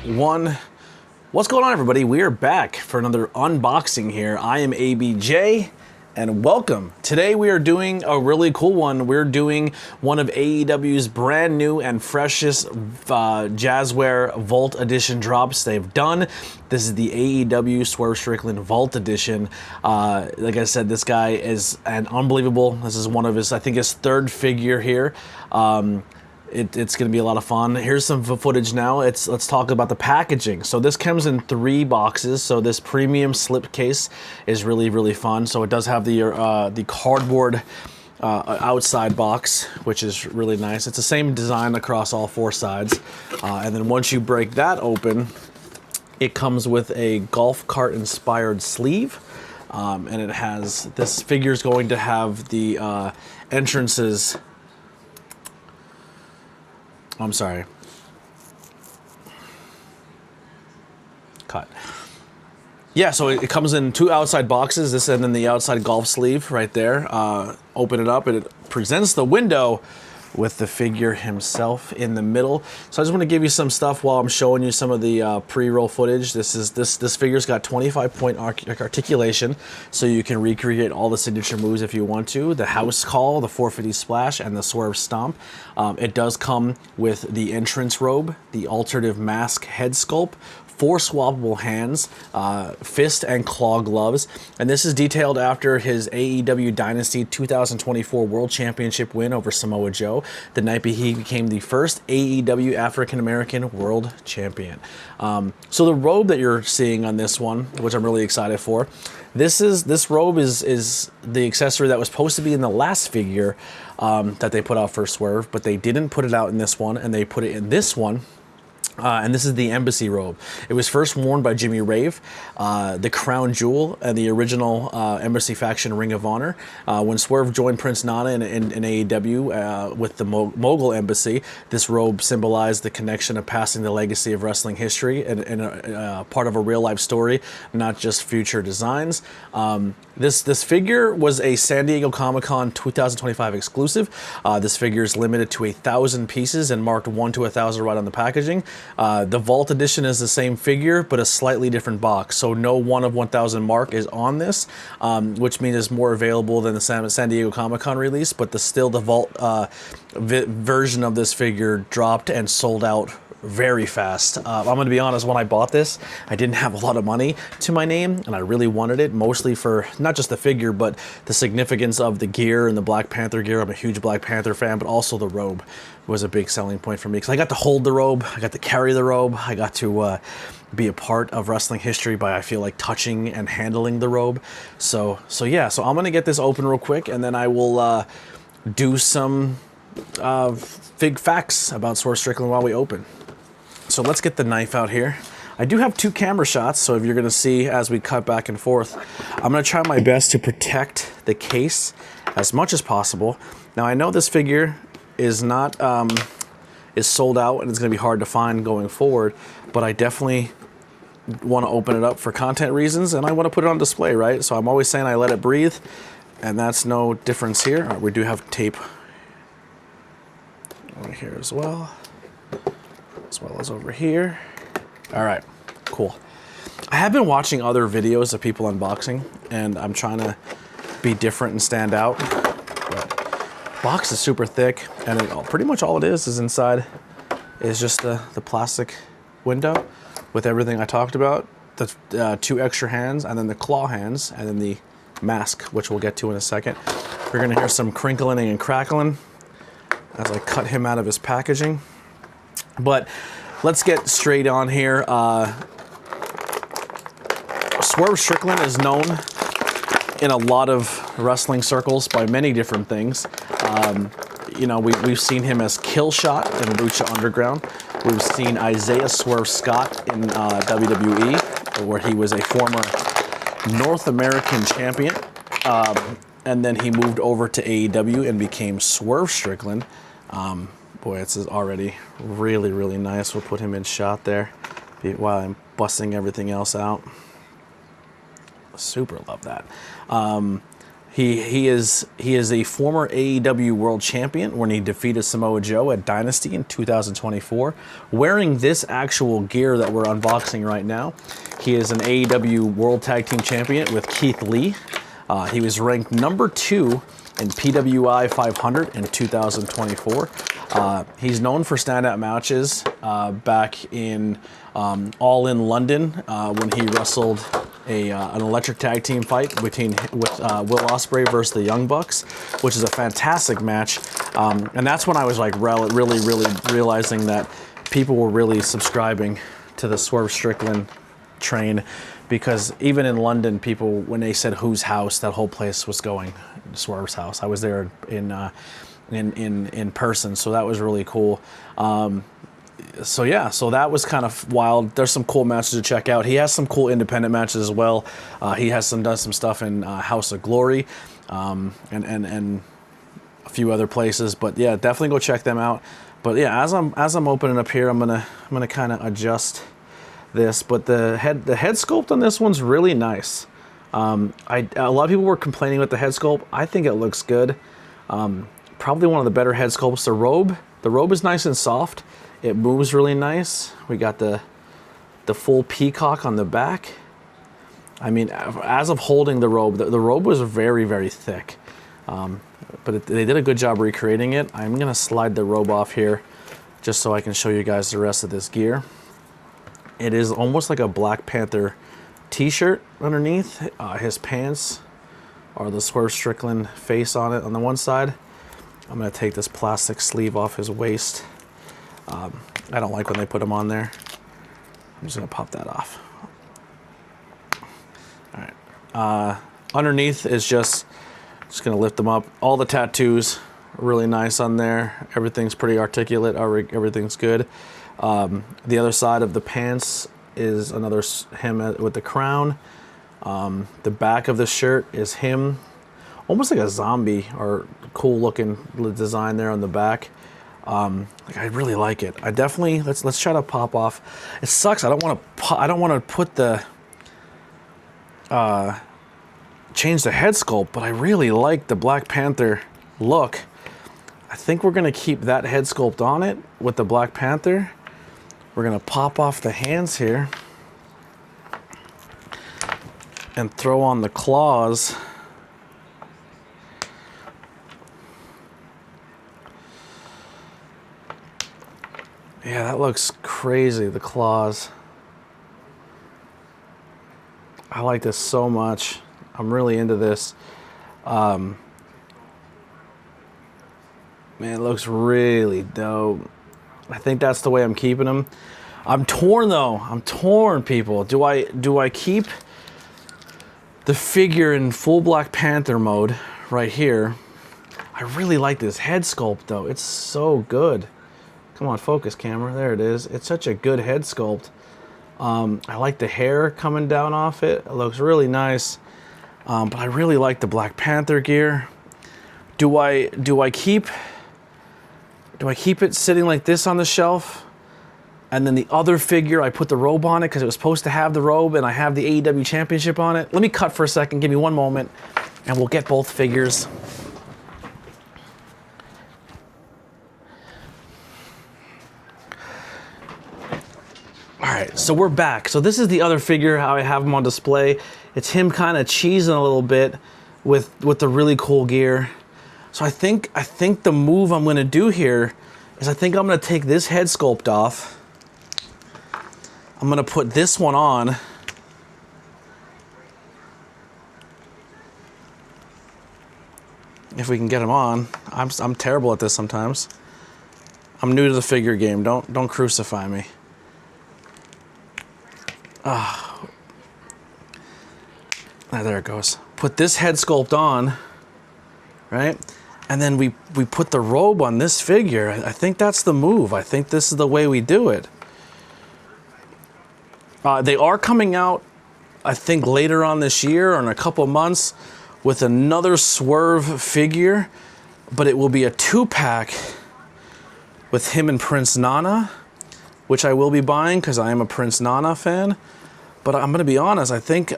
1. What's going on, everybody? We are back for another unboxing here. I am ABJ, and welcome. Today we are doing a really cool one. We're doing one of AEW's brand new and freshest Jazzware Vault Edition drops they've done. This is the AEW Swerve Strickland Vault Edition. Like I said, this guy is an unbelievable. This is one of his, I think, his third figure here. It's going to be a lot of fun. Here's some footage now. Let's talk about the packaging. So this comes in 3 boxes. So this premium slipcase is really, really fun. So it does have the cardboard outside box, which is really nice. It's the same design across all 4 sides. And then once you break that open, it comes with a golf cart inspired sleeve. And it has, this figure is going to have the entrances. I'm sorry. Cut. Yeah, so it comes in 2 outside boxes, this and then the outside golf sleeve right there. Open it up and it presents the window with the figure himself in the middle. So I just want to give you some stuff while I'm showing you some of the pre-roll footage. This figure's got 25-point articulation, so you can recreate all the signature moves if you want to. The house call, the 450 splash, and the swerve stomp. It does come with the entrance robe, the alternative mask head sculpt, 4 swappable hands, fist and claw gloves, and this is detailed after his AEW Dynasty 2024 World Championship win over Samoa Joe, the night he became the first AEW African American World Champion. So the robe that you're seeing on this one, which I'm really excited for, this robe is the accessory that was supposed to be in the last figure that they put out for Swerve, but they didn't put it out in this one, and they put it in this one. And this is the embassy robe. It was first worn by Jimmy Rave, the crown jewel, and the original embassy faction Ring of Honor. When Swerve joined Prince Nana in AEW with the Mogul Embassy, this robe symbolized the connection of passing the legacy of wrestling history and part of a real-life story, not just future designs. This figure was a San Diego Comic-Con 2025 exclusive. This figure is limited to 1,000 pieces and marked 1 to 1,000 right on the packaging. The Vault Edition is the same figure, but a slightly different box. So no 1 of 1,000 mark is on this, which means it's more available than the San Diego Comic-Con release, but the Vault version of this figure dropped and sold out very fast. I'm going to be honest, when I bought this, I didn't have a lot of money to my name, and I really wanted it, mostly for not just the figure, but the significance of the gear and the Black Panther gear. I'm a huge Black Panther fan, but also the robe was a big selling point for me, because I got to hold the robe, I got to carry the robe, I got to be a part of wrestling history by, I feel like, touching and handling the robe. So yeah, so I'm going to get this open real quick, and then I will do some fig facts about Swerve Strickland while we open. So let's get the knife out here. I do have 2 camera shots, so if you're going to see as we cut back and forth, I'm going to try my best to protect the case as much as possible. Now, I know this figure is not is sold out and it's going to be hard to find going forward, but I definitely want to open it up for content reasons, and I want to put it on display, right? So I'm always saying I let it breathe, and that's no difference here. All right, we do have tape over here as well as over here. All right, cool. I have been watching other videos of people unboxing, and I'm trying to be different and stand out. But box is super thick, and pretty much all it is inside is just the plastic window with everything I talked about. The 2 extra hands, and then the claw hands, and then the mask, which we'll get to in a second. We're gonna hear some crinkling and crackling as I cut him out of his packaging. But let's get straight on here. Swerve Strickland is known in a lot of wrestling circles by many different things. You know, we've seen him as Killshot in Lucha Underground. We've seen Isaiah Swerve Scott in WWE, where he was a former North American champion. And then he moved over to AEW and became Swerve Strickland. Boy, this is already really, really nice. We'll put him in shot there while I'm busting everything else out. Super love that. He is a former AEW World Champion when he defeated Samoa Joe at Dynasty in 2024. Wearing this actual gear that we're unboxing right now, he is an AEW World Tag Team Champion with Keith Lee. He was ranked number 2 in PWI 500 in 2024. He's known for standout matches back in All in London when he wrestled an electric tag team fight with Will Ospreay versus the Young Bucks, which is a fantastic match. And that's when I was like really realizing that people were really subscribing to the Swerve Strickland train, because even in London, people, when they said whose house, that whole place was going Swerve's house. I was there in person, so that was really cool. So yeah, so that was kind of wild. There's some cool matches to check out. He has some cool independent matches as well. He has done some stuff in House of Glory, and a few other places. But yeah, definitely go check them out. But yeah, as I'm opening up here, I'm gonna kind of adjust this. But the head sculpt on this one's really nice. A lot of people were complaining with the head sculpt. I think it looks good. Probably one of the better head sculpts. The robe is nice and soft. It moves really nice. We got the full peacock on the back. I mean, as of holding the robe was very thick. But they did a good job recreating it. I'm gonna slide the robe off here just so I can show you guys the rest of this gear. It is almost like a Black Panther t-shirt underneath. His pants are the Swerve Strickland face on it on the one side. I'm gonna take this plastic sleeve off his waist. I don't like when they put them on there. I'm just gonna pop that off. All right. Underneath is just gonna lift them up. All the tattoos are really nice on there. Everything's pretty articulate. Everything's good. The other side of the pants is another him with the crown. The back of the shirt is him, almost like a zombie, or cool looking design there on the back. I really like it. I definitely let's try to pop off. It sucks. I don't want to put the change the head sculpt, but I really like the Black Panther look. I think we're gonna keep that head sculpt on it with the Black Panther. We're gonna pop off the hands here and throw on the claws. Yeah, that looks crazy, the claws. I like this so much. I'm really into this. Man, it looks really dope. I think that's the way I'm keeping them. I'm torn though. I'm torn, people. Do I keep the figure in full Black Panther mode right here? I really like this head sculpt though. It's so good. Come on, focus camera. There it is. It's such a good head sculpt. I like the hair coming down off it. It looks really nice. But I really like the Black Panther gear. Do I keep it sitting like this on the shelf? And then the other figure, I put the robe on it because it was supposed to have the robe, and I have the AEW Championship on it. Let me cut for a second. Give me one moment, and we'll get both figures. All right, so we're back. So this is the other figure, how I have him on display. It's him kind of cheesing a little bit with the really cool gear. So I think the move I'm gonna do here is I think I'm gonna take this head sculpt off. I'm gonna put this one on. If we can get him on. I'm terrible at this sometimes. I'm new to the figure game. Don't crucify me. There it goes. Put this head sculpt on, right? And then we put the robe on this figure. I think that's the move. I think this is the way we do it. They are coming out, I think, later on this year or in a couple months with another Swerve figure, but it will be a 2-pack with him and Prince Nana, which I will be buying because I am a Prince Nana fan. But I'm gonna be honest, I think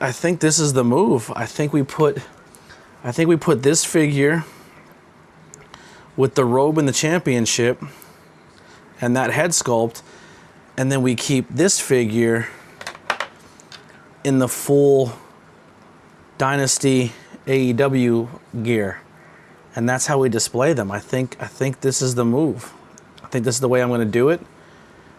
this is the move. I think I think we put this figure with the robe and the championship and that head sculpt, and then we keep this figure in the full Dynasty AEW gear. And that's how we display them. I think this is the move. I think this is the way I'm going to do it.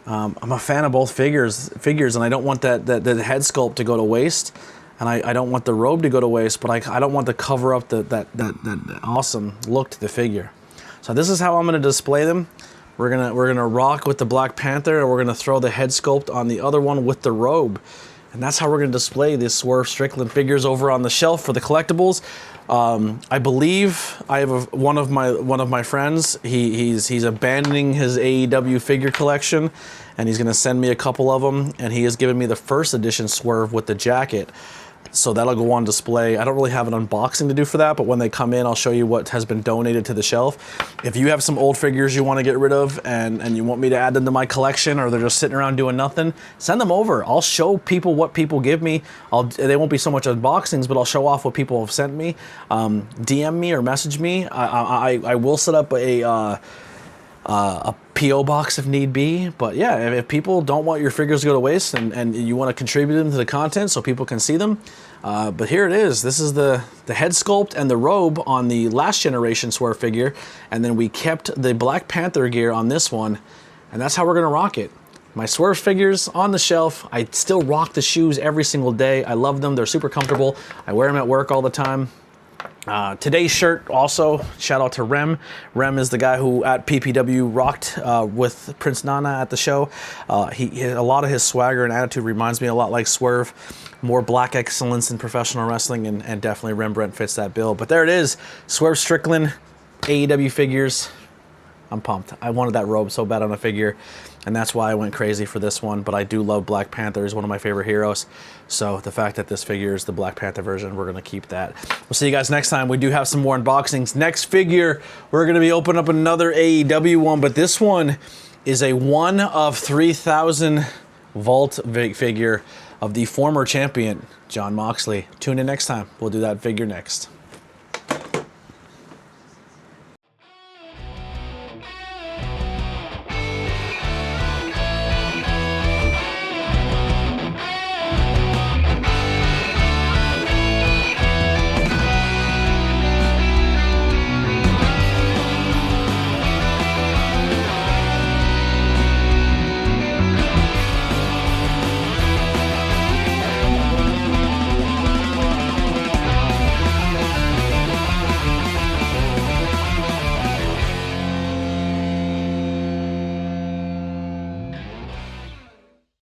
I'm a fan of both figures, and I don't want that head sculpt to go to waste, and I don't want the robe to go to waste, but I don't want to cover up that awesome look to the figure. So this is how I'm going to display them. We're gonna rock with the Black Panther, and we're gonna throw the head sculpt on the other one with the robe. And that's how we're going to display these Swerve Strickland figures over on the shelf for the collectibles. I believe I have one of my friends. He's abandoning his AEW figure collection, and he's going to send me a couple of them. And he has given me the first edition Swerve with the jacket. So that'll go on display. I don't really have an unboxing to do for that, but when they come in, I'll show you what has been donated to the shelf. If you have some old figures you want to get rid of and you want me to add them to my collection, or they're just sitting around doing nothing, send them over. I'll show people what people give me. They won't be so much unboxings, but I'll show off what people have sent me. DM me or message me. I will set up a P.O. box if need be. But yeah, if people don't want your figures to go to waste and you want to contribute them to the content so people can see them, but here it is. This is the head sculpt and the robe on the last generation Swerve figure, and then we kept the Black Panther gear on this one, and that's how we're gonna rock it. My Swerve figures on the shelf. I still rock the shoes every single day. I love them. They're super comfortable. I wear them at work all the time. Today's shirt also, shout out to Rem. Rem is the guy who at PPW rocked with Prince Nana at the show. A lot of his swagger and attitude reminds me a lot like Swerve. More black excellence in professional wrestling, and definitely Rembrandt fits that bill. But there it is, Swerve Strickland, AEW figures. I'm pumped. I wanted that robe so bad on a figure, and that's why I went crazy for this one. But I do love Black Panther. He's one of my favorite heroes. So the fact that this figure is the Black Panther version, we're going to keep that. We'll see you guys next time. We do have some more unboxings. Next figure, we're going to be opening up another AEW one, but this one is a 1 of 3,000 vault figure of the former champion, Jon Moxley. Tune in next time. We'll do that figure next.